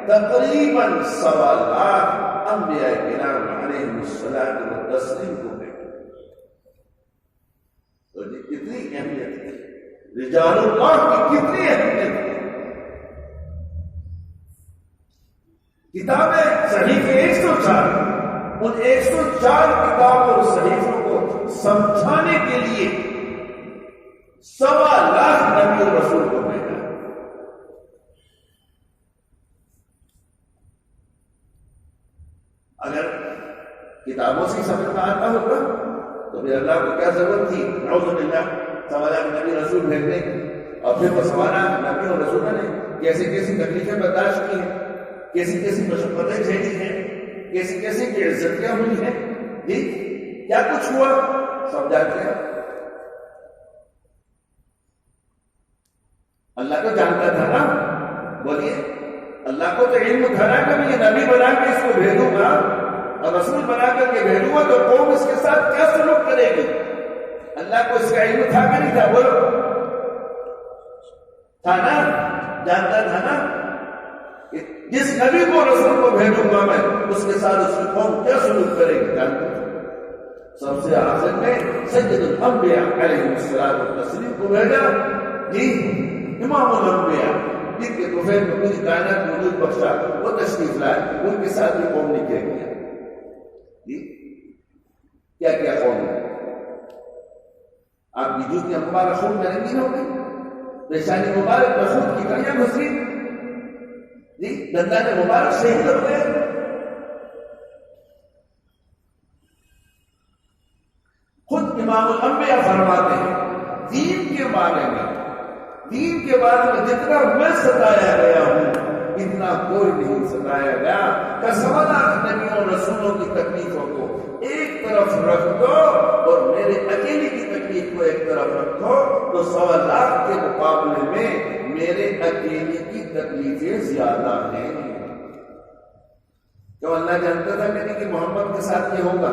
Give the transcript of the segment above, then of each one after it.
تقریباً 1.25 لاکھ انبیاء کرام علیہم الصلوۃ والتسلیم کو بھیجا۔ تو یہ کتنی اہمیت ہے، رجال اللہ کی کتنی اہمیت ہے۔ کتابیں صحیفے 104، ان 104 کتابوں اور صحیفوں کو سمجھانے کے لیے 1.25 لاکھ نبی اور رسول کو بھیجا۔ اگر کتابوں سے سمجھ میں آتا ہوگا تو پھر اللہ کو کیا ضرورت تھی نعوذ باللہ 1.25 لاکھ نبی رسول بھیجنے کی؟ اور پھر وہ 1.25 لاکھ نبی اور رسولوں نے کیسی کیسی تکلیفیں برداشت کی ہیں، کیسی کیسی مشقتیں جھیلی ہیں، کیسی کیسی بے عزتیاں ہوئی ہیں، جی کیا کچھ ہوا سب جانتے ہیں۔ اللہ تو جانتا تھا نا، بولیے اللہ کو تو علم تھا نا کہ میں یہ نبی بنا کے اس کو بھیجوں گا اور رسول بنا کر کے بھیجوں گا تو قوم اس کے ساتھ کیا سلوک کرے گی۔ اللہ کو اس کا علم تھا کہ نہیں تھا؟ بولو، تھا نا، جانتا تھا نا کہ جس نبی کو رسول کو بھیجوں گا میں اس کے ساتھ اس کی قوم کیا سلوک کرے گی، جانتا تھا۔ سب سے آخر میں سید الانبیاء علیہ الصلوۃ والتسلیم کو بھیجا، جی امام الانبیاء جن کے طفیل میں پوری کائنات کو وجود بخشا، وہ تشریف لائے، ان کے ساتھ بھی قوم نے کیا کیا، جی کیا کیا قوم نے؟ آپ کی جوتیاں مبارک خون میں رنگین ہو گئی، پیشانی مبارک میں خون کی کڑیاں گھسی، جی دندان مبارک شہید ہو گئے۔ خود امام الانبیاء فرماتے ہیں دین کے بارے میں جتنا میں ستایا گیا ہوں اتنا کوئی نہیں ستایا گیا کہ 1.25 لاکھ نبیوں اور رسولوں کی تکلیفوں کو ایک طرف رکھ دو اور میرے اکیلے کی تکلیف کو ایک طرف رکھو تو 1.25 لاکھ کے مقابلے میں میرے اکیلے کی تکلیفیں زیادہ ہیں۔ کیوں اللہ جانتا تھا کہ محمد کے ساتھ یہ ہوگا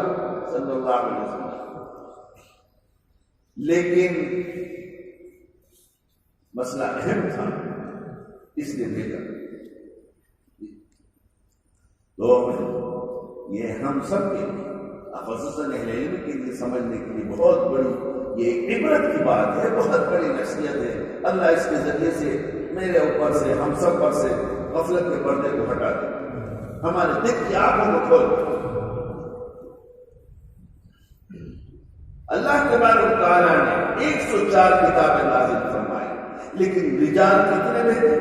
صلی اللہ علیہ وسلم، لیکن مسئلہ اہم تھا اس لیے بھیجا۔ تو یہ ہم سب کے لیے خصوصاً اہل علم کے لیے سمجھنے کے لیے بہت بڑی یہ ایک عبرت کی بات ہے، بہت بڑی نصیحت ہے۔ اللہ اس کے ذریعے سے میرے اوپر سے ہم سب پر سے غفلت کے پردے کو ہٹا دے، ہمارے دل کی آنکھوں کو کھول دے۔ اللہ تبارک و تعالیٰ نے 104 کتابیں نازل فرمائی، لیکن رجال کتنے بھیجے؟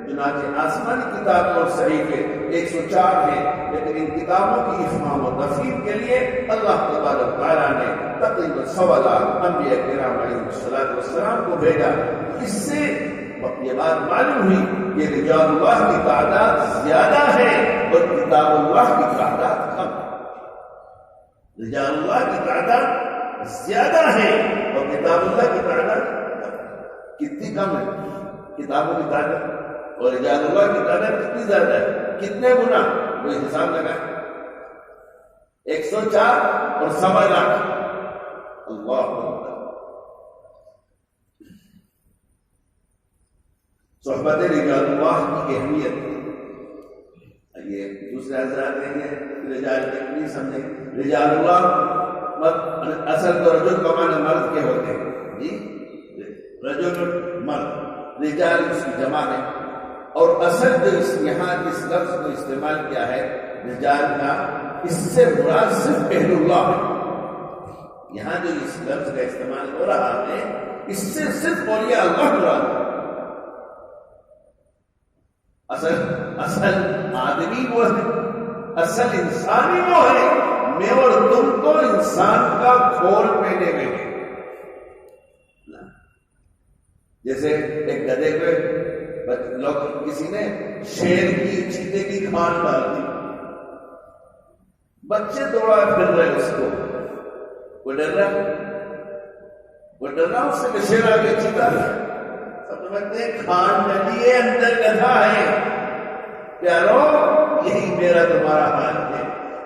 چنانچہ آسمانی کتابیں اور صحیفے 104 ہیں، لیکن ان کتابوں کی افہام و تفہیم کے لیے اللہ تبارک و تعالیٰ نے تقریباً 1.25 لاکھ انبیاء کرام علیہ الصلوۃ والسلام کو بھیجا۔ اس سے یہ بات معلوم ہوئی کہ رجال اللہ کی تعداد زیادہ ہے اور کتاب اللہ کی تعداد کم ہے۔ رجال اللہ کی تعداد زیادہ ہے اور کتاب اللہ کی تعداد کتنی کم ہے؟ کتابوں کی تعداد اور رجال اللہ کی تعداد کتنی زیادہ ہے؟ کتنے گنا؟ کوئی حساب لگائے؟ 104 اور 1.25 لاکھ۔ اللہ اکبر۔ صحبت رجال اللہ کی اہمیت، یہ دوسرے حضرات کہیں گے رجال کتنی سمجھے؟ رجال اللہ اصل تو رجل کا معنی مرد کے ہوتے ہیں، جی رجل مرد، رجال اس کی جمع ہے، اور اصل جو یہاں اس لفظ کو استعمال کیا ہے رجال کا، اس سے مراد صرف اہل اللہ ہے۔ یہاں جو اس لفظ کا استعمال ہو رہا ہے اس سے صرف اولیاء اللہ مراد ہے۔ اصل آدمی وہ ہے، اصل انسانی وہ ہے، میں اور تم تو انسان کا کھول پہنے میں ہیں۔ جیسے ایک گدھے پہ لوگ کسی نے شیر کی چیتے کی کھان ڈال دی، بچے دوڑا پھر رہے اس کو، وہ ڈر رہا اس سے کہ شیر آگے چیتا ہے، سب سمجھتے ہیں کھان ڈلی ہے اندر گدھا ہے۔ پیارو یہی میرا تمہارا حال ہے،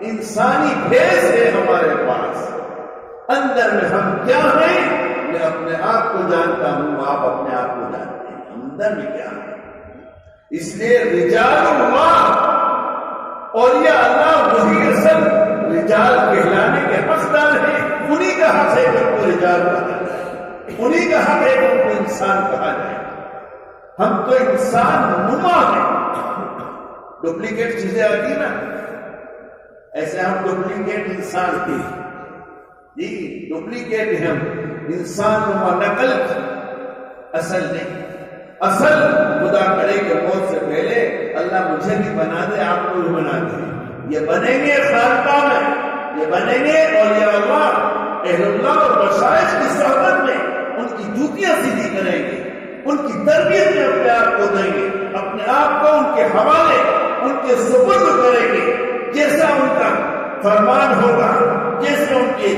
انسانی بھیس ہے ہمارے پاس، اندر میں ہم کیا ہیں میں اپنے آپ کو جانتا ہوں، آپ اپنے آپ کو جانتے ہیں اندر میں کیا ہے۔ اس لیے رجال اللہ اولیاء اللہ وہی اصل رجال کہلانے کے حقدار ہیں. انہی کا حق ہے کہ ان کو رجال کہا جائے, انہی کا حق ہے کہ ان کو انسان کہا جائے. ہم تو انسان نما ہیں. ڈپلیکیٹ چیزیں آتی نا, ایسے ہم ڈپلیکیٹ انسان کی, جی ڈپلیکیٹ ہم انسان نما, نقل اصل نہیں. اصل خدا کرے کہ موت سے پہلے اللہ مجھے بھی بنا دے, آپ کو بھی بنا دے. یہ بنیں گے خانقاہ میں, یہ بنیں گے اولیاء اللہ اہل اللہ اور مشائخ کی صحبت میں, ان کی جوتیاں سیدھی کریں گے, ان کی تربیت میں اپنے آپ کو دیں گے, اپنے آپ کو ان کے حوالے ان کے سپرد کریں گے. جیسا ان کا فرمان ہوگا, جیسے ان کے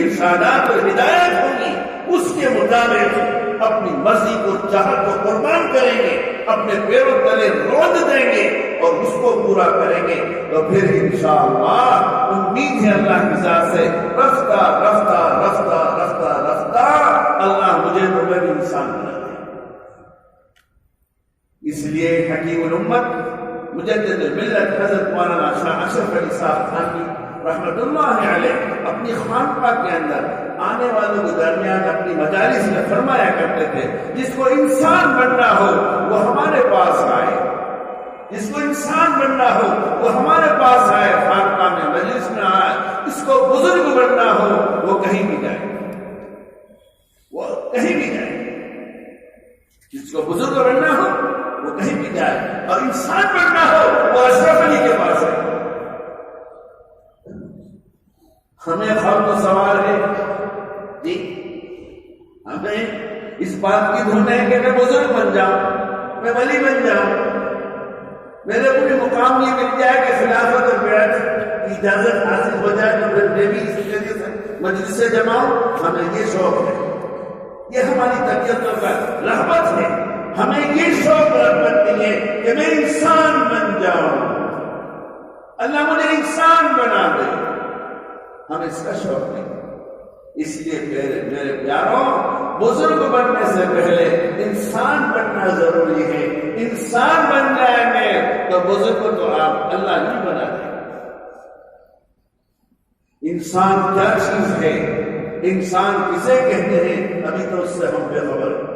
ارشادات اور ہدایت ہوگی, اس کے مطابق اپنی مرضی کو چاہت کو قربان کریں گے, اپنے پیروں تلے روند دیں گے اور اس کو پورا کریں گے. تو پھر انشاءاللہ امید ہے اللہ کی ذات سے رفتہ رفتہ رفتہ رفتہ رفتہ اللہ مجھے تمہیں بھی انسان بنا دے. اس لیے حکیم الامت مجدد الملت حضرت مولانا شاہ اشرف علی صاحب خانوی رحمت اللہ علیہ اپنی خانقاہ کے اندر آنے والوں کے درمیان اپنی مجالس میں فرمایا کرتے تھے, جس کو انسان بننا ہو وہ ہمارے پاس آئے, جس کو انسان بننا ہو وہ ہمارے پاس آئے, خانقاہ میں مجلس میں آئے. اس کو بزرگ بننا ہو وہ کہیں بھی جائے, وہ کہیں بھی جائے. جس کو بزرگ بننا ہو وہ کہیں بھی جائے, اور انسان بننا ہو وہ اشرف علی کے پاس ہے. ہمیں خوف و سوال ہے جی, ہمیں اس بات کی دھن ہے کہ میں بزرگ بن جاؤں, میں ولی بن جاؤں, میرے کو بھی مقام یہ مل جائے کہ خلافت اور بیعت کی اجازت حاصل ہو جائے تو پھر میں بھی اس طریقے سے مجلس سے جمع ہوں. ہمیں یہ شوق ہے, یہ ہماری طبیعتوں کا رغبت ہے, ہمیں یہ شوق رغبت نہیں ہے کہ میں انسان بن جاؤں, اللہ مجھے انسان بنا دے. ہمیں اس کا شوق نہیں. اس لیے میرے پیاروں, بزرگ بننے سے پہلے انسان بننا ضروری ہے. انسان بن جائیں گے تو بزرگ تو آپ اللہ نہیں بنا دیں. انسان کیا چیز ہے, انسان کسے کہتے ہیں, ابھی تو اس سے ہم بے خبر ہیں.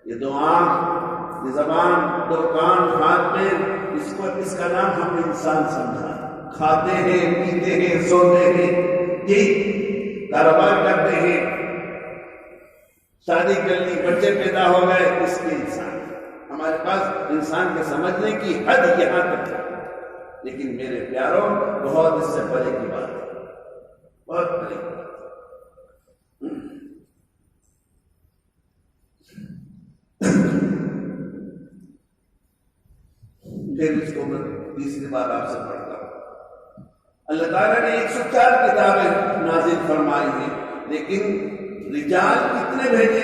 یہ دو آنکھ, یہ زبان, دو کان, ہاتھ پیر, اس کا نام ہم نے انسان سمجھا. کھاتے ہیں, پیتے ہیں, سوتے ہیں, جی کاروبار کرتے ہیں, شادی کر لی, بچے پیدا ہو گئے, اس کے انسان. ہمارے پاس انسان کے سمجھنے کی حد یہاں تک ہے. لیکن میرے پیاروں, بہت اس سے پرے کی بات ہے, بہت پرے کی بات. پھر اس کو میں تیسری بار آپ سے پڑھتا ہوں. اللہ تعالیٰ نے 104 کتابیں نازل فرمائی ہیں, لیکن رجال کتنے بھیجے؟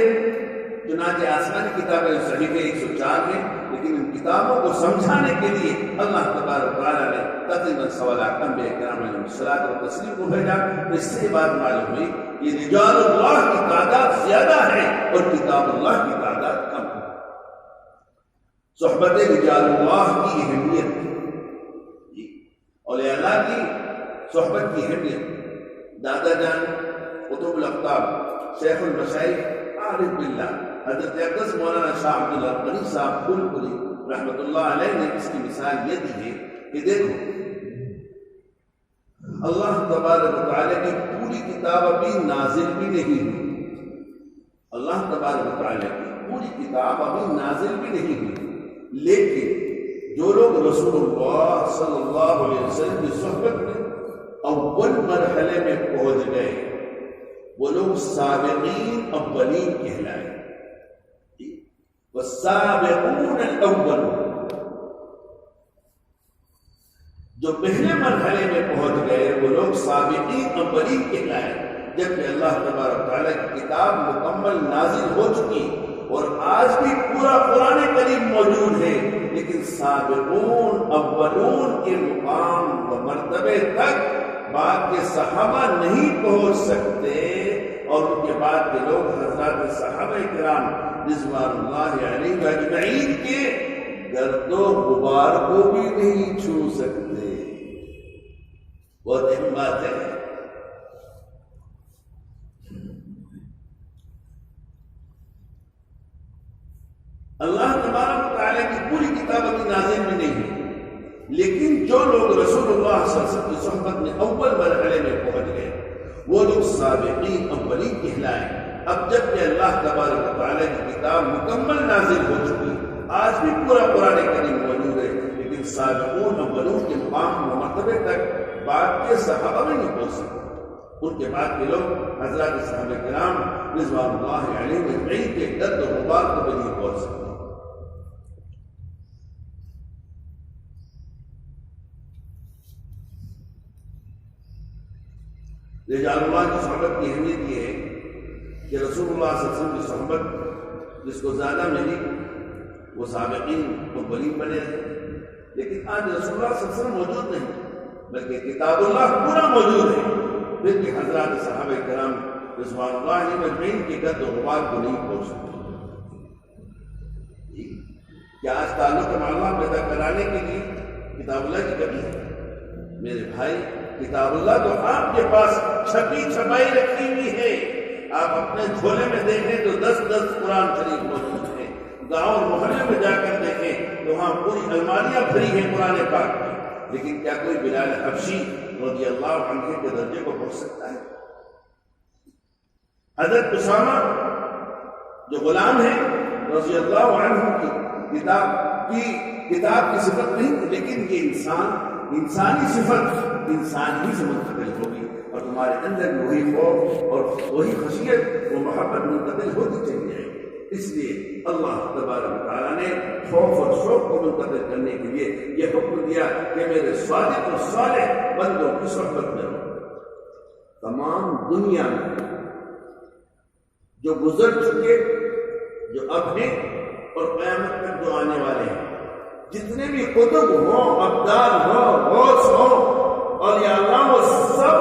چنانچہ آسمانی کتابیں صحیفے 104 ہیں, لیکن ان کتابوں کو سمجھانے کے لیے اللہ تبارک و تعالیٰ نے تقریباً 1.25 انبیاء کرام علیہم الصلوۃ والتسلیم کو بھیجا. اس سے بات معلوم ہوئی یہ رجال اللہ کی تعداد زیادہ ہے اور کتاب اللہ کی تعداد کم ہے. صحبت رجال اللہ کی اہمیت, اولیاء اللہ کی صحبت کی اہمیت. دادا جان قطب الاقطاب شیخ المشائخ عارف باللہ حضرت اقدس مولانا شاہ عبداللہ غنی صاحب پھولپوری رحمت اللہ علیہ نے اس کی مثال یہ دی ہے کہ دیکھو, اللہ تبارک و تعالیٰ کی پوری کتاب ابھی نازل بھی نہیں ہوئی. اللہ تبارک و تعالیٰ کی پوری کتاب ابھی نازل بھی نہیں ہوئی, لیکن جو لوگ رسول اللہ صلی اللہ علیہ وسلم کی صحبت میں اول مرحلے میں پہنچ گئے, وہ لوگ سابقین اولین کہلائے. والسابقون الاولون, جو پہلے مرحلے میں پہنچ گئے وہ لوگ سابقین اولین کہلائے. جبکہ اللہ تبارک تعالیٰ کی کتاب مکمل نازل ہو چکی اور آج بھی پورا قرآن کریم موجود ہے, لیکن سابقون اولون کے مقام و مرتبے تک بعد کے صحابہ نہیں پہنچ سکتے, اور ان کے بعد کے لوگ حضرات صحابہ کرام رضوان اللہ علیہم اجمعین کے گرد و غبار کو بھی نہیں چھو سکتے. بہت اہم بات ہے. اللہ تبارک و تعالیٰ کی پوری کتاب ابھی نازل میں نہیں ہے، لیکن جو لوگ رسول اللہ صلی اللہ علیہ وسلم کی صحبت میں اول مرحلے میں پہنچ گئے وہ لوگ سابقین اولین کہلائیں. اب جب کہ اللہ تبارک و تعالیٰ کی کتاب مکمل نازل ہو چکی، آج بھی پورا قرآن کریم موجود ہے، لیکن سابقون اولون کے مقام و مرتبے تک بعد کے صحابہ میں نہیں پہنچ سکتے. ان کے بعد کے لوگ حضرات صحابہ کرام رضوان اللہ علیہم اجمعین کے گرد و غبار کو بھی نہیں پہنچ سکتے. رجال اللہ کی صحبت کی اہمیت یہ ہے کہ رسول اللہ صلی اللہ علیہ وسلم کی صحبت جس کو زیادہ ملی وہ سابقین اولین بنے رہے، لیکن آج رسول اللہ صلی اللہ علیہ وسلم موجود نہیں بلکہ کتاب اللہ پورا موجود ہے، پھر بھی حضرات صحابہ کرام رضوان اللہ علیہم اجمعین کے گرد و غبار کو نہیں پہنچ سکتے. کیا آج تعلق معلومات پیدا کرانے کے لیے کتاب اللہ کی کمی ہے؟ میرے بھائی، کتاب اللہ تو آپ کے پاس چھپی چھپائی رکھی ہوئی ہے. آپ اپنے جھولے میں دیکھیں تو 10 قرآن شریف موجود ہیں. گاؤں اور محلے میں جا کر دیکھیں تو وہاں پوری الماریاں بھری ہیں قرآن پاک میں. لیکن کیا کوئی بلال حبشی رضی اللہ عنہ کے درجے کو پہنچ سکتا ہے؟ حضرت اسامہ جو غلام ہیں رضی اللہ عنہ کی کتاب کی صفت نہیں، لیکن یہ انسانی صفت انسان ہی سے منتقل ہوگی، اور تمہارے اندر بھی وہی خوف اور وہی خشیت و محبت منتقل ہوتی چلی جائے گی. اس لیے اللہ تبارک و تعالیٰ نے خوف اور شوق کو منتقل کرنے کے لیے یہ حکم دیا کہ میرے صادق اور صالح بندوں کی صحبت میں رہو. تمام دنیا میں جو گزر چکے، جو اب ہیں اور قیامت تک جو آنے والے ہیں، جتنے بھی قطب ہوں، ابدال ہوں، غوث ہوں، اور یا اللہ وہ سب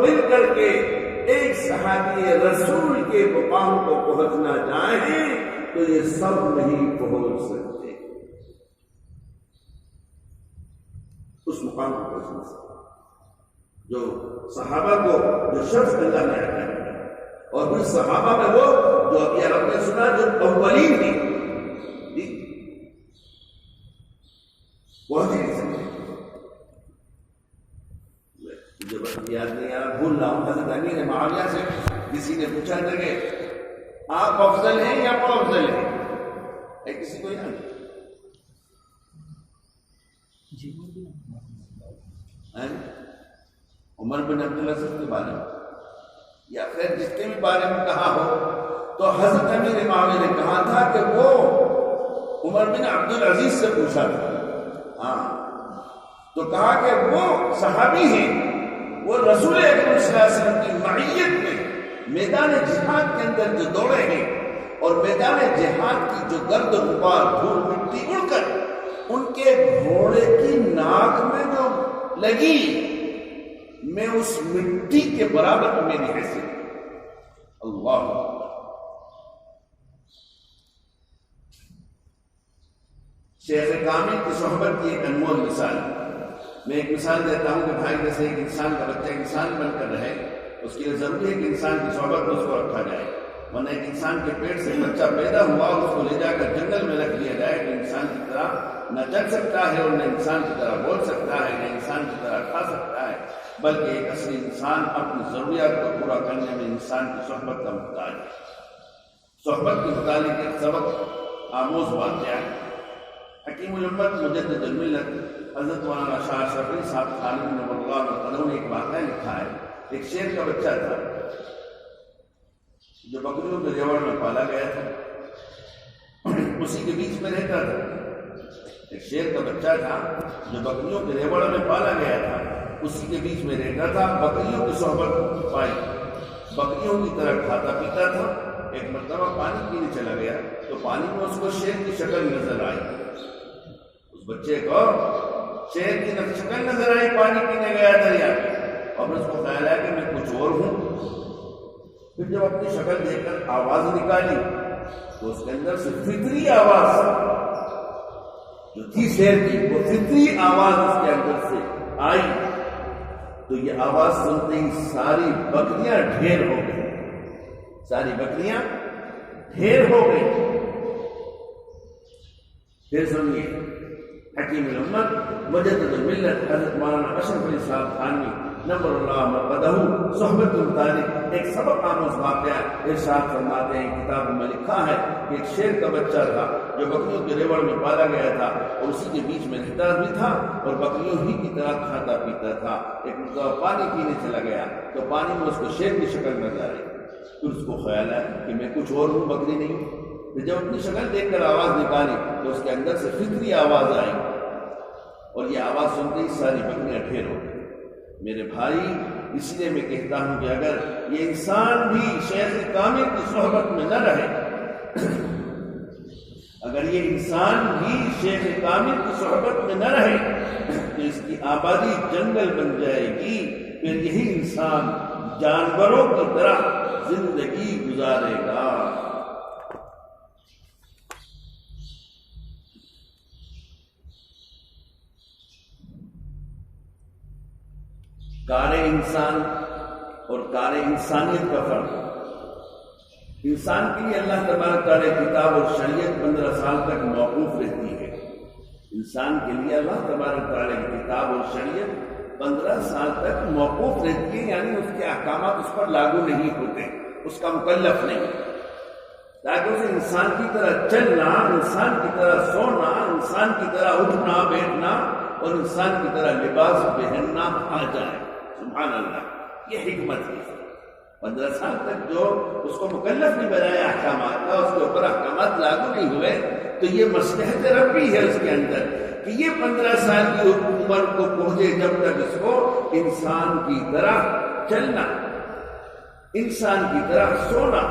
مل کر کے ایک صحابی رسول کے مقام کو پہنچنا چاہیں تو یہ سب نہیں پہنچ سکتے. اس مقام کو پہنچنا سکتے جو صحابہ کو جو شخص اللہ نے عطا کیا، اور پھر صحابہ میں وہ جو ابھی آپ نے سنا جو اولین تھی وہ نہیں سکتے. مجھے بس یاد نہیں آ رہا، بھول رہا ہوں. حضرت امیر معاویہ سے کسی نے پوچھا تھا کہ آپ افضل ہیں یا وہ افضل ہیں؟ کسی کو یاد جی عمر بن عبدالعزیز کے بارے میں یا پھر جس کے بھی بارے میں کہا ہو، تو حضرت امیر معاویہ نے کہا تھا کہ وہ عمر بن عبدالعزیز سے پوچھا تھا. تو کہا کہ وہ صحابی ہیں، وہ رسول اکرم صلی اللہ علیہ وسلم کی معیت میں میدان جہاد کے اندر جو دوڑے ہیں، اور میدان جہاد کی جو گرد و غبار دھول مٹی اڑ کر ان کے گھوڑے کی ناک میں جو لگی، میں اس مٹی کے برابر میری حیثیت. اللہ شیخ کامل کی صحبت کی ایک انمول مثال. میں ایک مثال دیتا ہوں کہ بھائی جیسے ایک انسان کا بچہ انسان بن کر رہے، اس کے لیے ضروری ہے کہ انسان کی صحبت میں اس کو رکھا جائے، ورنہ ایک انسان کے پیٹ سے بچہ پیدا ہوا اور اس کو لے جا کر جنگل میں رکھ دیا جائے تو انسان کی طرح نہ چل سکتا ہے، اور نہ انسان کی طرح بول سکتا ہے، نہ انسان کی طرح کھا سکتا ہے، بلکہ ایک اصلی انسان اپنی ضروریات کو پورا کرنے میں انسان کی صحبت کا محتاج ہے. صحبت کے متعلق ایک سبق آموز واقعہ ہے. حکیم الامت مجدد الملت حضرت مولانا شاہ اشرف صاحب خالد نور اللہ علیہ نے ایک واقعہ لکھا ہے. ایک شیر کا بچہ تھا جو بکریوں کے ریوڑ میں پالا گیا تھا، اسی کے بیچ میں رہتا تھا. ایک شیر کا بچہ تھا جو بکریوں کے ریوڑ میں پالا گیا تھا، اسی کے بیچ میں رہتا تھا. بکریوں کی صحبت پائی، بکریوں کی طرح کھاتا پیتا تھا. ایک مرتبہ پانی پینے چلا گیا تو پانی میں اس کو شیر کی شکل نظر آئی. اس بچے کو شیر کی شکل نظر آئی، پانی پینے گیا دریا میں، اور اس کو خیال ہے کہ میں کچھ اور ہوں. پھر جب اپنی شکل دیکھ کر آواز نکالی تو تو اس کے اندر سے فطری آواز جو تھی شیر کی، وہ فطری آواز اس کے اندر سے آئی، تو یہ آواز سنتے ہی ساری بکریاں ڈھیر ہو گئی، ساری بکریاں ڈھیر ہو گئی۔ پھر سنیے حکیم الامت مجدد الملت حضرت مولانا اشرف علی صاحب تھانوی نور اللہ مرقدہ صحبت المتعلق ایک سبق آموز واقعہ ارشاد فرماتے ہیں، کتاب میں لکھا ہے کہ ایک شیر کا بچہ تھا جو بکریوں کے ریوڑ میں پالا گیا تھا اور اسی کے بیچ میں رہتا بھی تھا اور بکریوں ہی کی طرح کھاتا پیتا تھا۔ ایک مرتبہ پانی پینے چلا گیا تو پانی میں اس کو شیر کی شکل نظر آئی، پھر اس کو خیال آیا کہ میں کچھ اور ہوں، بکری نہیں ہوں۔ جب اپنی شکل دیکھ کر آواز نکالی تو اس کے اندر سے فطری آواز آئی اور یہ آواز سنتے ہی ساری بکریاں ڈھیر ہو گئی۔ میرے بھائی، اس لیے میں کہتا ہوں کہ اگر یہ انسان بھی شیخ کامل کی صحبت میں نہ رہے، اگر یہ انسان بھی شیخ کامل کی صحبت میں نہ رہے تو اس کی آبادی جنگل بن جائے گی، پھر یہی انسان جانوروں کی طرح زندگی گزارے گا۔ کار انسان اور کار انسانیت کا فرق۔ انسان کے لیے اللہ تبارک تعالیٰ کتاب اور شریعت 15 سال تک موقوف رہتی ہے۔ انسان کے لیے اللہ تبارک تعالیٰ کی کتاب اور شریعت 15 سال تک موقوف رہتی ہے، یعنی اس کے احکامات اس پر لاگو نہیں ہوتے، اس کا مکلف نہیں، تاکہ اسے انسان کی طرح چلنا، انسان کی طرح سونا، انسان کی طرح اٹھنا بیٹھنا اور انسان کی طرح لباس پہننا آ جائے۔ سبحان اللہ، یہ حکمت ہے۔ 15 سال تک جو اس کو مکلف نہیں بنایا احکامات کا، اس کے اوپر احکامات لاگو نہیں ہوئے، تو یہ مصلحت ربی ہے اس کے اندر کہ یہ 15 سال کی عمر کو پہنچے جب تک اس کو انسان کی طرح چلنا، انسان کی طرح سونا،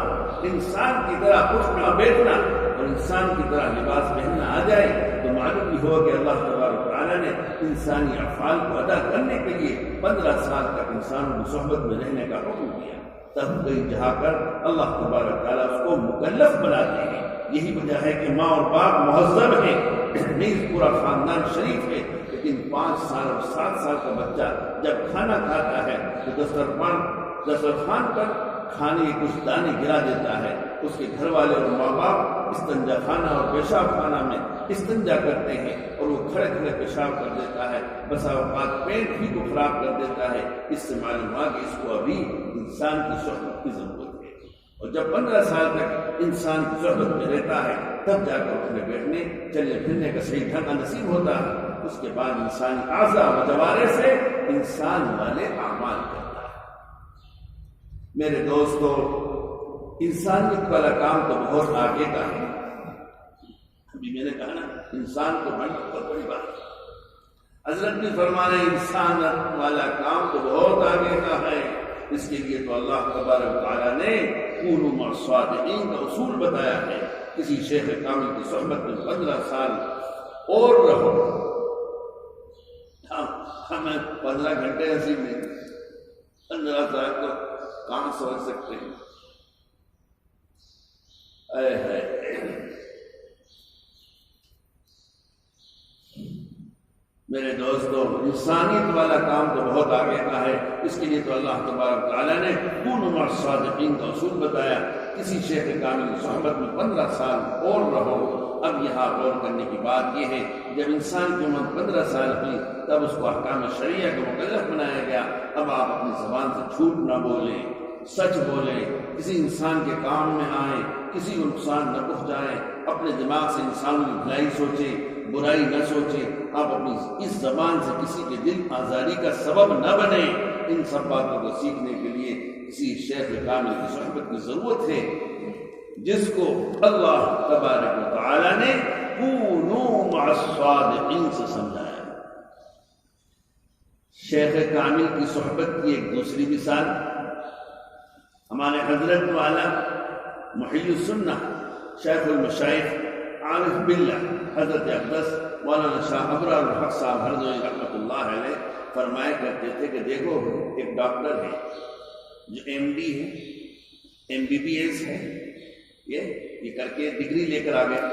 انسان کی طرح اٹھنا بیٹھنا اور انسان کی طرح لباس پہننا آ جائے، تو معلوم ہی ہوا کہ اللہ تبارک تعالیٰ نے انسانی افعال کو ادا کرنے کے لیے 15 سال تک انسانوں کی صحبت میں رہنے کا حکم دیا۔ تب کہیں جہاں کر اللہ تبارک تعالیٰ اس کو مکلف بناتے ہیں۔ یہی وجہ ہے کہ ماں اور باپ مہذب ہیں، نہیں پورا خاندان شریف ہے، لیکن 5 سال اور 7 سال کا بچہ جب کھانا کھاتا ہے تو دسترخوان پر کھانے کے کچھ دانے گرا دیتا ہے، اس کے گھر والے اور ماں باپ استنجا خانہ اور پیشاب خانہ میں استنجا کرتے ہیں اور وہ کھڑے کھڑے پیشاب کر دیتا ہے، بسا اوقات پیٹ بھی کو خراب کر دیتا ہے۔ اس سے معلوم ہوا کہ اس کو ابھی انسان کی صحبت کی ضرورت ہے، اور جب 15 سال تک انسان کی صحبت میں رہتا ہے تب جا کر اٹھنے بیٹھنے چلنے پھرنے کا صحیح ڈھنگ نصیب ہوتا ہے۔ اس کے بعد انسانی اعضاء و جوارح سے انسان والے اعمال کرتا ہے۔ میرے دوستو، انسانیت والا کام تو بہت آگے کا ہے۔ ابھی میں نے کہا نا، انسان کو بڑھنا بہت بڑی بات ہے۔ حضرت بھی فرما رہے انسان والا کام تو بہت آگے کا ہے۔ اس کے لیے تو اللہ تبارک تعالیٰ نے کونوا مع الصادقین کا اصول بتایا ہے۔ کسی شیخ کامل کی صحبت میں 15 سال اور رہو۔ ہمیں 15 گھنٹے نصیب نہیں، 15 سال کو کہاں سمجھ سکتے ہیں؟ اے ہے میرے دوستو، انسانیت والا کام تو بہت آگے کا ہے۔ اس کے لیے تو اللہ تبارک تعالیٰ نے کونوا مع الصادقین کا اصول بتایا۔ کسی شیخ کامل کی صحبت میں 15 سال اور رہو۔ اب یہاں غور کرنے کی بات یہ ہے، جب انسان کی عمر 15 سال ہوئی تب اس کو احکام شریعہ کا مکلف بنایا گیا۔ اب آپ اپنی زبان سے جھوٹ نہ بولیں، سچ بولیں، کسی انسان کے کام میں آئیں، کسی کو نقصان نہ پہنچائیں، اپنے دماغ سے انسانوں کی بھلائی سوچیں، برائی نہ سوچیں۔ آپ اپنی اس زبان سے کسی کے دل آزاری کا سبب نہ بنیں۔ ان سب باتوں کو سیکھنے کے لیے کسی شیخ کامل کی صحبت کی ضرورت ہے، جس کو اللہ تبارک و تعالی نے کونوا مع الصادقین سے سمجھایا۔ شیخ کامل کی صحبت کی ایک دوسری مثال ہمارے حضرت والا محی السنہ شیخ المشائخ عارف باللہ حضرت اقدس مولانا شاہ ابرار الحق صاحب ہردوئی رحمۃ اللہ علیہ فرمایا کرتے تھے کہ دیکھو، ایک ڈاکٹر ہے جو ایم ڈی ہے، ایم بی بی ایس ہے، یہ یہ کر کے ڈگری لے کر آ گیا،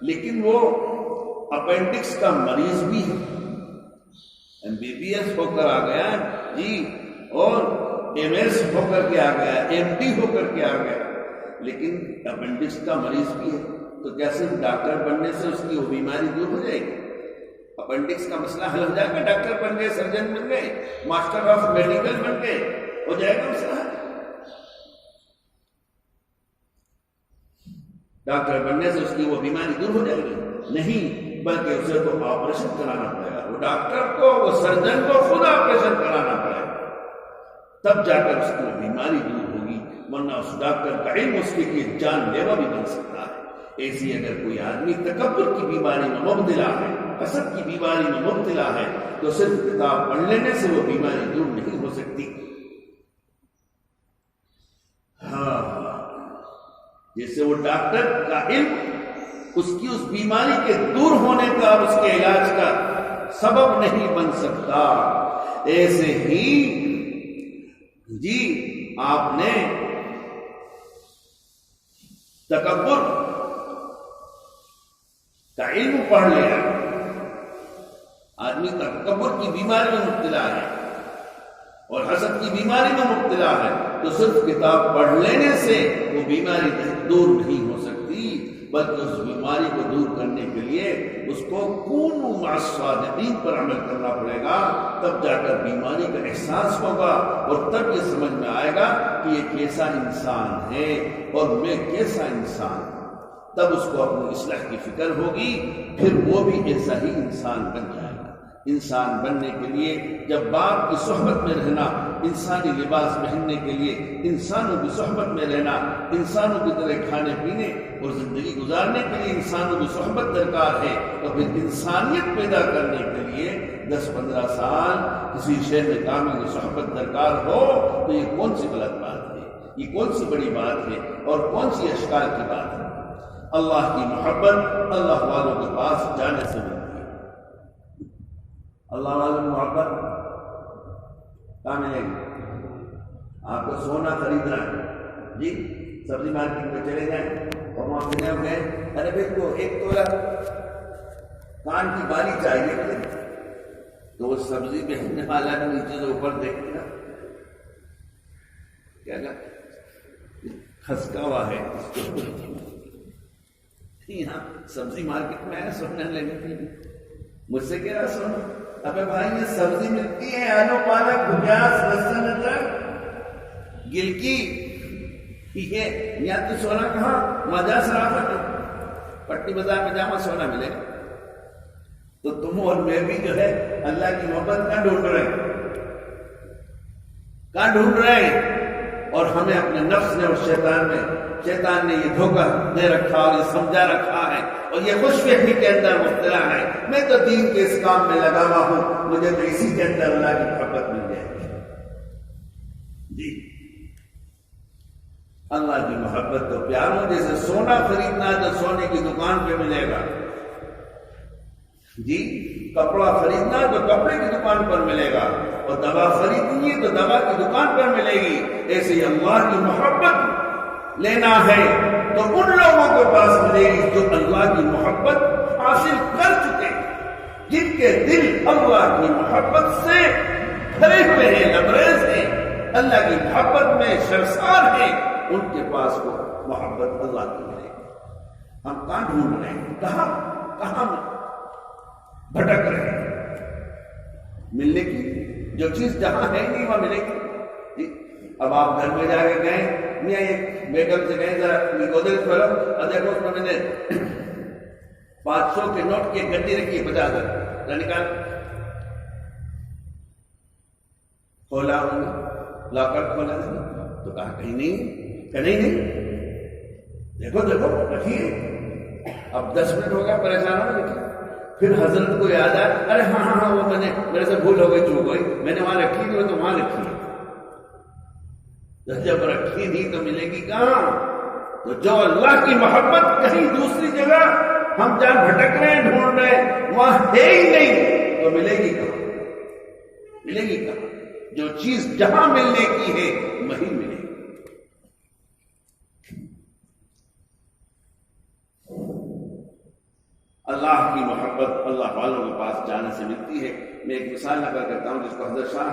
لیکن وہ اپینڈکس کا مریض بھی ہے، MBBS ہو کر آ گیا جی، اور MS ہو کر کے آ گیا، MD ہو کر کے آ گیا، لیکن اپینڈکس کا مریض بھی ہے، تو کیا صرف ڈاکٹر بننے سے اس کی وہ بیماری دور ہو جائے گی؟ اپینڈکس کا مسئلہ حل ہو جائے گا؟ ڈاکٹر بن گئے، سرجن بن گئے، ماسٹر آف میڈیکل بن گئے، ہو جائے گا مسئلہ؟ ڈاکٹر بننے سے اس کی وہ بیماری دور ہو جائے گی؟ نہیں، بلکہ اسے تو آپریشن کرانا پڑے گا، وہ ڈاکٹر کو، وہ سرجن کو خود آپریشن کرانا پڑے گا، تب جا کر اس کی وہ بیماری دور ہوگی، ورنہ اس ڈاکٹر کا علم اس کے لیے جان لیوا بھی بن سکتا ہے۔ ایسی اگر کوئی آدمی تکبر کی بیماری میں مبتلا ہے، حسد کی بیماری میں مبتلا ہے، تو صرف کتاب پڑھ لینے سے وہ بیماری دور نہیں ہو سکتی۔ ہاں، جس سے وہ ڈاکٹر کا علم اس کی اس بیماری کے دور ہونے کا اور اس کے علاج کا سبب نہیں بن سکتا، ایسے ہی جی آپ نے تکبر کا علم پڑھ لیا، آدمی تکبر کی بیماری میں مبتلا ہے اور حسد کی بیماری میں مبتلا ہے، تو صرف کتاب پڑھ لینے سے وہ بیماری دور نہیں ہو سکتی، بلکہ اس بیماری کو دور کرنے کے لیے اس کو کونوا مع الصادقین پر عمل کرنا پڑے گا، تب جا کر بیماری کا احساس ہوگا، اور تب یہ سمجھ میں آئے گا کہ یہ کیسا انسان ہے اور میں کیسا انسان ہوں، تب اس کو اپنی اصلاح کی فکر ہوگی، پھر وہ بھی ایسا ہی انسان بن جائے گا۔ انسان بننے کے لیے جب باپ کی صحبت میں رہنا، انسانی لباس پہننے کے لیے انسانوں کی صحبت میں رہنا، انسانوں کی طرح کھانے پینے اور زندگی گزارنے کے لیے انسانوں کی صحبت درکار ہے، تو پھر انسانیت پیدا کرنے کے لیے 10-15 سال کسی شہر کامل کی صحبت درکار ہو، تو یہ کون سی غلط بات ہے؟ یہ کون سی بڑی بات ہے اور کون سی اشکال کی بات ہے؟ اللہ کی محبت اللہ والوں کے پاس جانے سے ملتی ہے۔ اللہ والوں کی محبت کہاں ملے گی؟ آپ کو سونا خریدنا ہے جی، سبزی مارکیٹ میں چلے جائیں اور وہاں ملے ہوئے، ارے بھائی کو 1 تولہ کان کی بالی چاہیے مجھے، تو وہ سبزی بیچنے والا بھی نیچے سے اوپر دیکھے گا، کیا گا کھسکا ہوا ہے اس کو، یہاں سبزی مارکیٹ میں آیا سونا لینے کے لیے، مجھ سے کہہ رہا سونا، ابے بھائی یہ سبزی ملتی ہے، آلو پالک پیاز لہسن ادرک گلکی، یہ یہاں تو سونا کہاں؟ مجا سرافت پٹی بازار میں جاما سونا ملے گا۔ تو تم اور میں بھی جو ہے اللہ کی محبت کہاں ڈھونڈ رہے ہیں؟ کہاں ڈھونڈ رہے ہیں؟ اور ہمیں اپنے نفس نے اور شیطان نے یہ دھوکہ دے رکھا اور یہ سمجھا رکھا ہے اور یہ خوش فہمی کے اندر مبتلا ہے، میں تو دین کے اس کام میں لگا ہوا ہوں، مجھے تو اسی کے اندر اللہ کی محبت مل جائے گی جی۔ اللہ کی محبت تو پیاروں جیسے سونا خریدنا ہے تو سونے کی دکان پہ ملے گا جی، کپڑا خریدنا ہے تو کپڑے کی دکان پر ملے گا، اور دوا خریدنی ہے تو دوا کی دکان پر ملے گی۔ ایسے ہی اللہ کی محبت لینا ہے تو ان لوگوں کے پاس ملے گی جو اللہ کی محبت حاصل کر چکے، جن کے دل اللہ کی محبت سے بھرے ہوئے ہیں، لبریز ہیں، اللہ کی محبت میں شرسار ہیں، ان کے پاس وہ محبت اللہ کی ملے گی۔ ہم کہاں ڈھونڈ رہے ہیں؟ کہاں بھٹک رہے ہیں؟ ملنے کی جو چیز جہاں ہے نہیں وہاں ملے گی جی۔ اب آپ گھر میں جا کے گئے، میاں ایک بیگم سے کہیں ذرا گودریج کھولو اور دیکھو اس میں نے 500 کے نوٹ کی ایک گڈی رکھی ہے، 50,000 نکال، کھولا لاکر کھولا تو کہا کہیں نہیں، کہ نہیں دیکھو رکھیے۔ اب 10 منٹ ہو گیا، پریشان ہو رکھیے، پھر حضرت کو یاد آیا، ارے ہاں وہ میں نے میرے سے بھول ہو گئی، چوک گئی، میں نے وہاں رکھی تھی، وہ تو وہاں رکھی ہے۔ جب رکھی نہیں تو ملے گی کہاں؟ تو جو اللہ کی محبت کہیں دوسری جگہ ہم جہاں بھٹک رہے ہیں، ڈھونڈ رہے ہیں، وہاں ہے ہی نہیں، تو ملے گی کہاں؟ جو چیز جہاں ملنے کی ہے وہیں ملے گی۔ اللہ کی محبت اللہ والوں کے پاس جانے سے ملتی ہے۔ میں ایک مثال نقل کرتا ہوں جس کو حضرت شاہ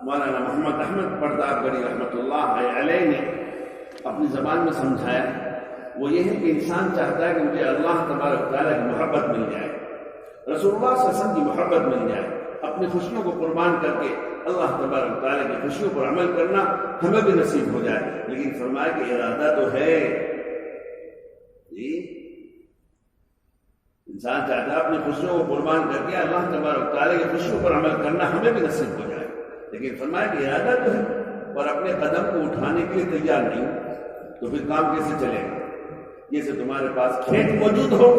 مولانا محمد احمد پرداب گڑھی رحمۃ اللہ علیہ نے اپنی زبان میں سمجھایا۔ وہ یہ ہے کہ انسان چاہتا ہے کہ مجھے اللہ تبارک و تعالیٰ کی محبت مل جائے، رسول اللہ صلی اللہ علیہ وسلم کی محبت مل جائے، اپنی خوشیوں کو قربان کر کے اللہ تبارک و تعالیٰ کی خوشیوں پر عمل کرنا ہمیں بھی نصیب ہو جائے۔ لیکن فرمایا کہ ارادہ تو ہے جی، انسان چاہتا ہے اپنی خوشیوں کو قربان کر کے اللہ تبارک و تعالیٰ کی خوشیوں پر عمل کرنا ہمیں بھی نصیب ہو جائے، لیکن فرمایا کہ ارادہ تو ہے اور اپنے قدم کو اٹھانے کے لیے تیار نہیں، تو پھر کام کیسے چلے گا؟ جیسے تمہارے پاس کھیت موجود ہو،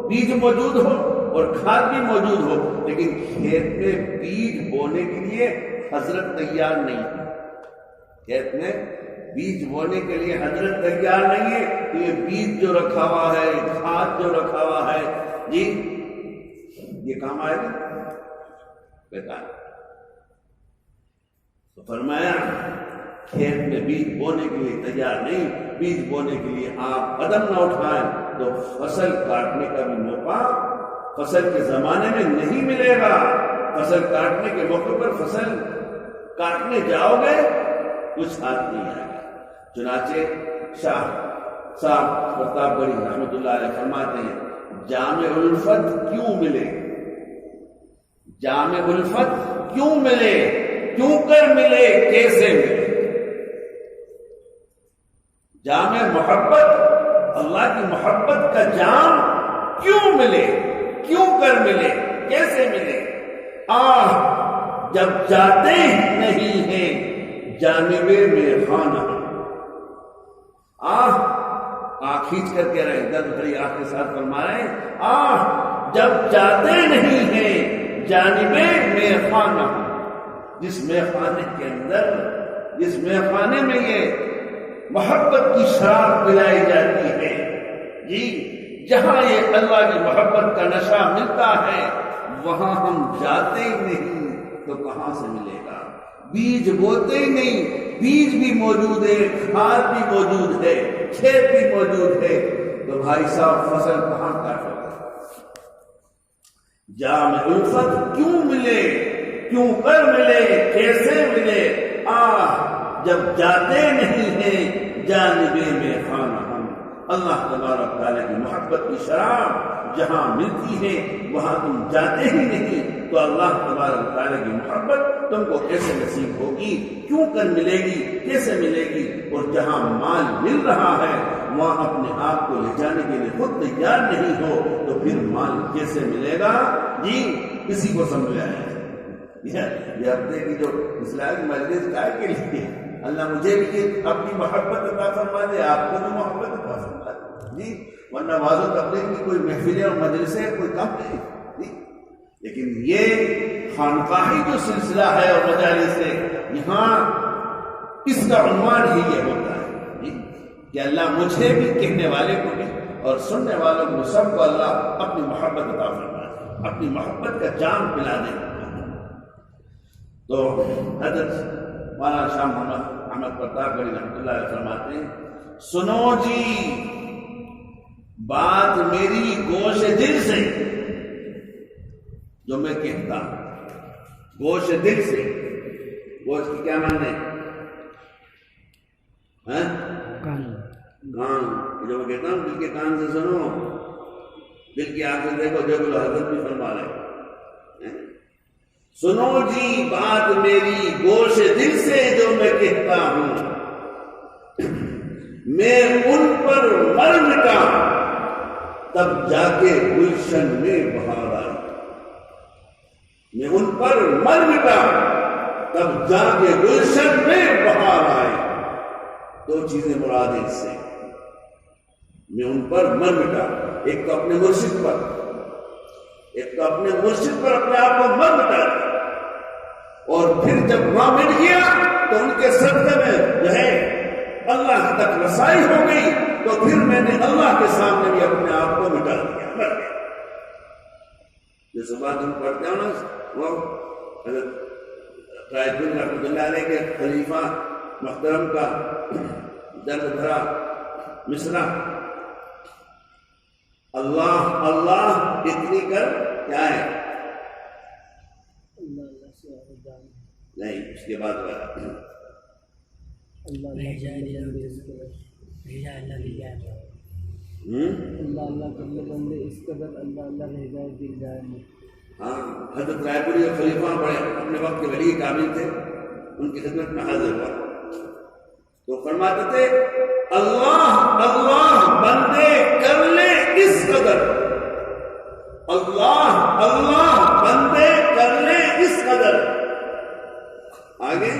بیج موجود ہو اور کھاد بھی موجود ہو، لیکن کھیت میں بیج بونے کے لیے حضرت تیار نہیں ہے، کھیت میں بیج بونے کے لیے حضرت تیار نہیں ہے، تو یہ بیج جو رکھا ہوا ہے، کھاد جو رکھا ہوا ہے جی، یہ کام آئے گا؟ بیکار۔ تو فرمایا کھیت میں بیج بونے کے لیے تیار نہیں، بیج بونے کے لیے آپ قدم نہ اٹھائیں تو فصل کاٹنے کا بھی موقع فصل کے زمانے میں نہیں ملے گا۔ فصل کاٹنے کے موقع پر فصل کاٹنے جاؤ گے کچھ ہاتھ نہیں آئے گا۔ چنانچہ شاہ صاحب پرتاب گڑھی رحمۃ اللہ علیہ فرماتے ہیں جامع الفت کیوں ملے، جامع الفت کیوں ملے، کیوں کر ملے، کیسے ملے؟ جامع محبت، اللہ کی محبت کا جام کیوں ملے، کیوں کر ملے، کیسے ملے؟ جب جاتے نہیں ہیں جانب میں خانہ، کھینچ کر کہہ رہے ہیں، درد بھری آنکھ کے ساتھ فرما رہے ہیں جب جاتے نہیں ہیں جانب میں خانہ، جس میں خانے کے اندر، جس میں خانے میں یہ محبت کی شراب پلائی جاتی ہے جی، جہاں یہ اللہ کی محبت کا نشہ ملتا ہے وہاں ہم جاتے ہی نہیں تو کہاں سے ملے گا؟ بیج بوتے ہی نہیں، بیج بھی موجود ہے، کھاد بھی موجود ہے، کھیت بھی موجود ہے، تو بھائی صاحب فصل کہاں کاٹو گے؟ جامع الفت کیوں ملے، کیوں کر ملے، کیسے ملے؟ جب جاتے نہیں ہیں جانب میں خانہ ہم، اللہ تبارک تعالیٰ کی محبت کی شراب جہاں ملتی ہے وہاں تم جاتے ہی نہیں، تو اللہ تبارک تعالیٰ کی محبت تم کو کیسے نصیب ہوگی، کیوں کر ملے گی، کیسے ملے گی؟ اور جہاں مال مل رہا ہے وہاں اپنے آپ کو لے جانے کے لیے خود تیار نہیں ہو تو پھر مال کیسے ملے گا جی؟ کسی کو سمجھایا ہے یہ ہفتے کی جو اسلامی مجلس کا کے لیے اللہ مجھے بھی اپنی محبت عطا فرما دے، آپ کو بھی محبت عطا فرما دے جی، ورنہ واضح و تبلیغ کی کوئی محفلیں اور مجلسیں کوئی کم نہیں جی، لیکن یہ خانقاہی جو سلسلہ ہے اور مجالس ہے یہاں اس کا عنوان ہی یہ ہوتا ہے جی کہ اللہ مجھے بھی، کہنے والے کو بھی اور سننے والوں کو سب کو اللہ اپنی محبت عطا فرما دے، اپنی محبت کا جام پلا دے۔ تو حضرت مولانا شاہ محمد احمد پرتاب گڑھی رحمۃ اللہ علیہ فرماتے ہیں سنو جی بات میری گوش دل سے، جو میں کہتا گوش دل سے، گوش کی کیا معنی ہے؟ کان، جو میں کہتا ہوں دل کے کان سے سنو، دل کی آنکھ سے دیکھو، جو حضرت بھی فرما رہے سنو جی بات میری گوش دل سے جو میں کہتا ہوں، میں ان پر مر مٹا تب جا کے گلشن میں بہار آئی، میں ان پر مر مٹا تب جا کے گلشن میں بہار آئی۔ دو چیزیں مراد ہیں اس سے، میں ان پر مر مٹا، ایک تو اپنے مرشد پر، ایک تو اپنے مرشد پر اپنے آپ کو مر مٹا دیا، اور پھر جب وہاں مٹ گیا تو ان کے صدقے میں جو ہے اللہ تک رسائی ہو گئی، تو پھر میں نے اللہ کے سامنے بھی اپنے آپ کو مٹا دیا، مر گیا۔ جس بات ہم پڑھتے ہیں نا وہ حضرت قائد بن رحمۃ اللہ علیہ کے خلیفہ محترم کا درد بھرا مصرع، اللہ اللہ اتنی کر کیا ہے نہیں، اس کے بعد ہاں حضرت رائے پوری اور خلیفہ بڑے اپنے وقت کے ولی کامل تھے، ان کی خدمت میں حاضر ہوا تو فرماتے تھے اللہ اللہ بندے کر لے اس قدر، اللہ اللہ بندے کر لے اس قدر، آگے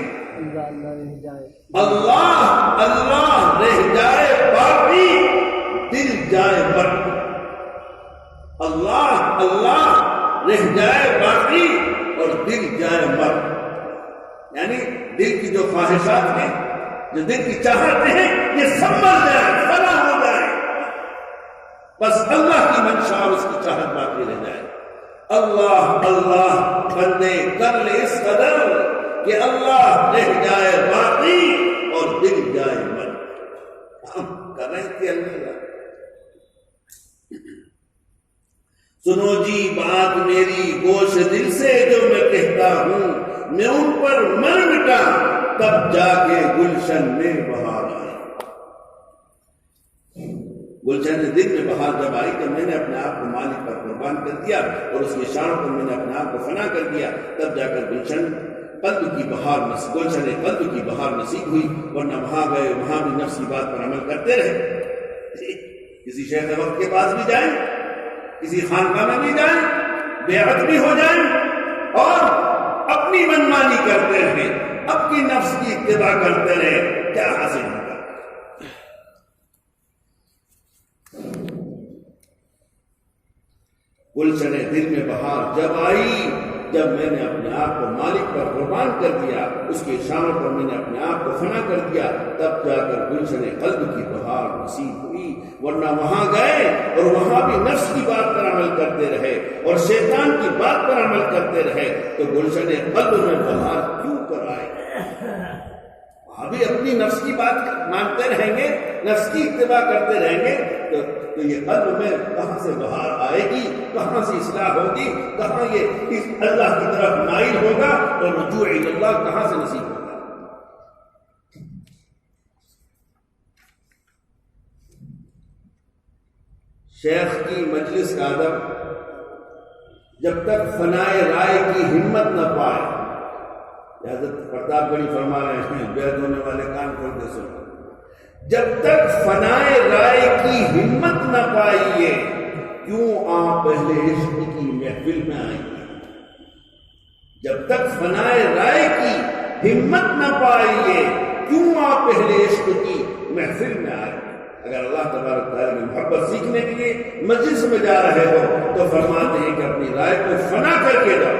اللہ اللہ رہ جائے باقی دل جائے بٹ، اللہ اللہ رہ جائے باقی اور دل جائے مر، یعنی دل کی جو خواہشات ہیں، جو دل کی چاہتے ہیں، یہ سب مر جائے، فنا ہو جائے، بس اللہ کی منشا اور اس کی چاہت باقی رہ جائے۔ اللہ اللہ بندے کر لے اس قدر کہ اللہ رہ جائے باقی اور دل جائے مر، ہم کر رہے تھے اللہ۔ سنو جی بات میری گوش دل سے جو میں کہتا ہوں، میں ان پر مر مٹا تب جا کے گلشن میں بہار آئی۔ گلشن دل میں بہار جب آئی کہ میں نے اپنے آپ کو مالک پر قربان کر دیا اور اس کے اشاروں پر میں نے اپنے آپ کو فنا کر دیا، تب جا کر گلشن قلب کی بہار گلشن قلب کی بہار نصیب ہوئی، ورنہ وہاں گئے وہاں بھی نفس کی بات پر عمل کرتے رہے، کسی شیخ وقت کے پاس بھی جائیں، کسی خانقاہ میں بھی جائیں، بیعت بھی ہو جائیں اور اپنی منمانی کرتے رہے، اپنی نفس کی اتباع کرتے رہے، کیا حاصل ہوگا؟ گلشن دل میں بہار جب آئی، جب میں نے اپنے آپ کو مالک پر قربان کر دیا، اس کے اشاروں پر میں نے اپنے آپ کو فنا کر دیا، تب جا کر گلشن قلب کی بہار نصیب ہوئی، ورنہ وہاں گئے اور وہاں بھی نفس کی بات پر عمل کرتے رہے اور شیطان کی بات پر عمل کرتے رہے، تو گلشن قلب میں بہار کیوں کر آئے؟ وہاں بھی اپنی نفس کی بات مانتے رہیں گے، نفس کی اتباع کرتے رہیں گے، تو یہ قلب میں کہاں سے بہار آئے گی، کہاں سے اصلاح ہوگی، کہاں یہ اس اللہ کی طرف مائل ہوگا اور رجوع اللہ کہاں سے نصیب ہوگا؟ شیخ کی مجلس کا ادب جب تک فنائے رائے کی ہمت نہ پائے، حضرت پرتاپ گڑھی فرما رہے ہیں، بیعت ہونے والے کان کھول کے سنو، جب تک فنائے رائے کی ہمت نہ پائیے، کیوں آپ پہلے عشق کی محفل میں آئیے؟ جب تک فنائے رائے کی ہمت نہ پائیے، کیوں آپ پہلے عشق کی محفل میں آئیے؟ اگر اللہ تبارک تعالیٰ کی محبت سیکھنے کے لیے مجلس میں جا رہے ہو تو فرماتے ہیں کہ اپنی رائے کو فنا کر کے جاؤ،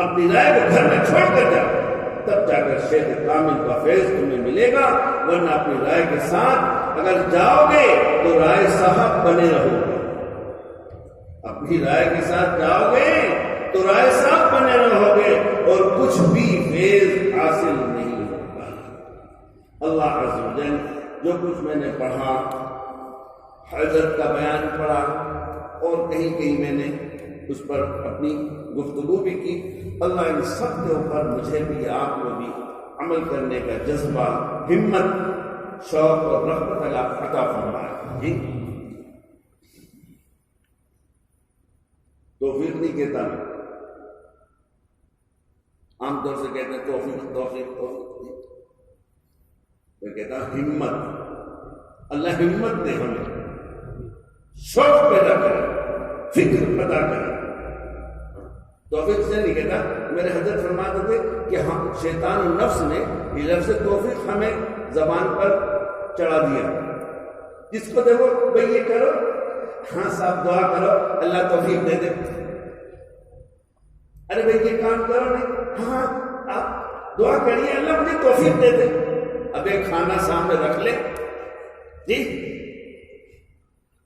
اپنی رائے کو گھر میں چھوڑ کر جاؤ، تب جا کر شیخ کامل کا فیض تمہیں ملے گا، ورنہ اپنی رائے کے ساتھ اگر جاؤ گے تو رائے صاحب بنے رہو گے، اپنی رائے کے ساتھ جاؤ گے تو رائے صاحب بنے رہو گے اور کچھ بھی فیض حاصل نہیں ہوگا۔ اللہ عز و جل جو کچھ میں نے پڑھا، حضرت کا بیان پڑھا اور کہیں کہیں میں نے اس پر اپنی گفتگو بھی کی، اللہ ان سب کے اوپر مجھے بھی آپ کو بھی عمل کرنے کا جذبہ، ہمت، شوق اور رغبت عطا فرمائے۔ جی توفیق نہیں کہتا میں، عام طور سے کہتے ہیں توفیق توفیق توفیق، میں کہتا ہوں ہمت، اللہ ہمت دے ہمیں، شوق پیدا کرے، فکر پیدا کرے۔ توفیق سے نہیں کہتا، میرے حضرت فرماتے تھے کہ ہم شیطان النفس نے یہ لفظ توفیق ہمیں زبان پر چڑھا دیا، جس کو دیکھو بھئی یہ کرو، ہاں صاحب دعا کرو اللہ توفیق دے دے، ارے بھئی یہ کام کرو نہیں، ہاں آپ دعا کریے اللہ مجھے توفیق دے دے، اب ایک کھانا سامنے رکھ لے جی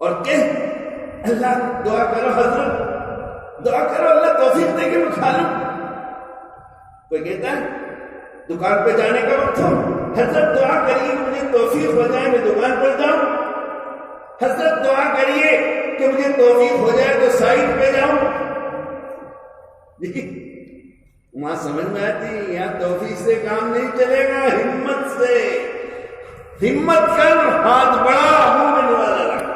اور کہ اللہ دعا کرو، حضرت دعا کرو اللہ توفیق دے کے میں کھا لوں۔ کوئی کہتا ہے دکان پہ جانے کا وقت ہو، حضرت دعا کریے مجھے توفیق ہو جائے میں دکان پر جاؤں، حضرت دعا کریے کہ مجھے توفیق ہو جائے تو سائٹ پہ جاؤں. وہاں سمجھ میں آتی یہاں توفیق سے کام نہیں چلے گا، ہمت سے. ہمت کر، ہاتھ بڑا منہ میں نوالا رکھ.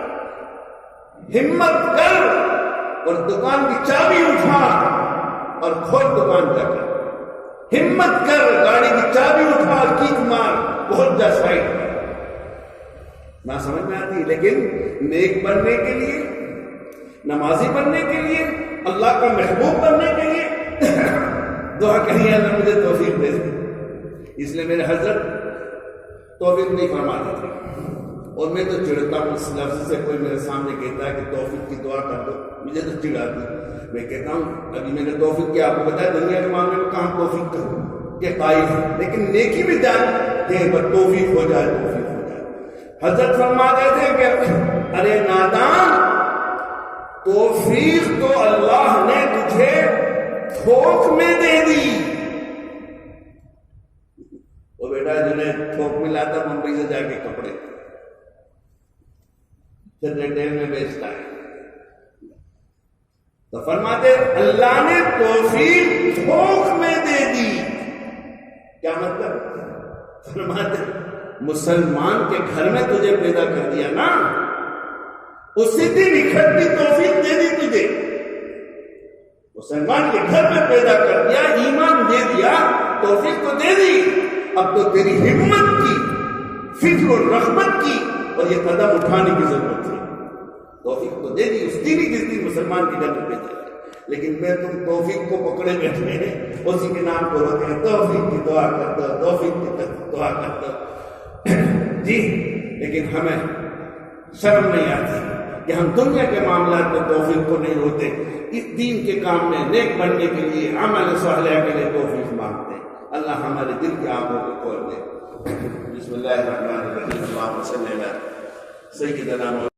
ہمت کر اور دکان کی چابی اٹھا اور کھول دکان جا کر. ہمت کر، گاڑی کی چابی اٹھا اور کیک مار، پہنچ جا سائٹ پر. نہ سمجھ میں آتی. لیکن نیک بننے کے لیے، نمازی بننے کے لیے، اللہ کا محبوب بننے کے لیے دعا کریے اللہ مجھے توفیق دے دے. اس لیے میرے حضرت توفیق نہیں فرماتے تھے. اور میں تو چڑھتا ہوں اس لفظ سے. کوئی میرے سامنے کہتا ہے کہ توفیق کی دعا کر دو، مجھے تو چڑ آتی. میں کہتا ہوں ابھی میں نے توفیق کیا، آپ کو بتایا دنیا کے معاملے میں کہاں توفیق کروں کہ قائل ہے، لیکن نیکی بھی جان کہ توفیق ہو جائے، توفیق ہو جائے. حضرت فرماتے تھے کہ ارے نادان، توفیق تو اللہ نے تجھے تھوک میں دے دی. وہ بیٹا جنہیں تھوک میں لاتا ممبئی سے جا کے کپڑے پھر ریٹیل میں بیچتا ہے. تو فرماتے اللہ نے توفیق تھوک میں دے دی. کیا مطلب؟ فرماتے مسلمان کے گھر میں تجھے پیدا کر دیا نا، اسی دن اکٹھی توفیق دے دی تجھے. مسلمان کے گھر میں پیدا کر دیا، ایمان دے دیا، توفیق تو دے دی. اب تو تیری ہمت کی، فکر اور رغبت کی اور یہ قدم اٹھانے کی ضرورت ہے. توفیق تو دے دی اس دن ہی جس دن مسلمان کے گھر میں پیدا کیا. لیکن میں تم توفیق کو پکڑے بیٹھے ہیں، اسی کے نام کو ہوتے ہیں توفیق کی دعا کر دو، توفیق کی دعا کر دو. جی لیکن ہمیں شرم نہیں آتی کہ ہم دنیا کے معاملات میں توفیق کو نہیں ہوتے، اس دین کے کام میں نیک بننے کے لیے، عمل صالح کے لیے توفیق مانگتے ہیں. اللہ ہمارے دل کی آنکھوں کو کھول دے. بسم اللہ الرحمن الرحیم. اللہم صلی علی سیدنا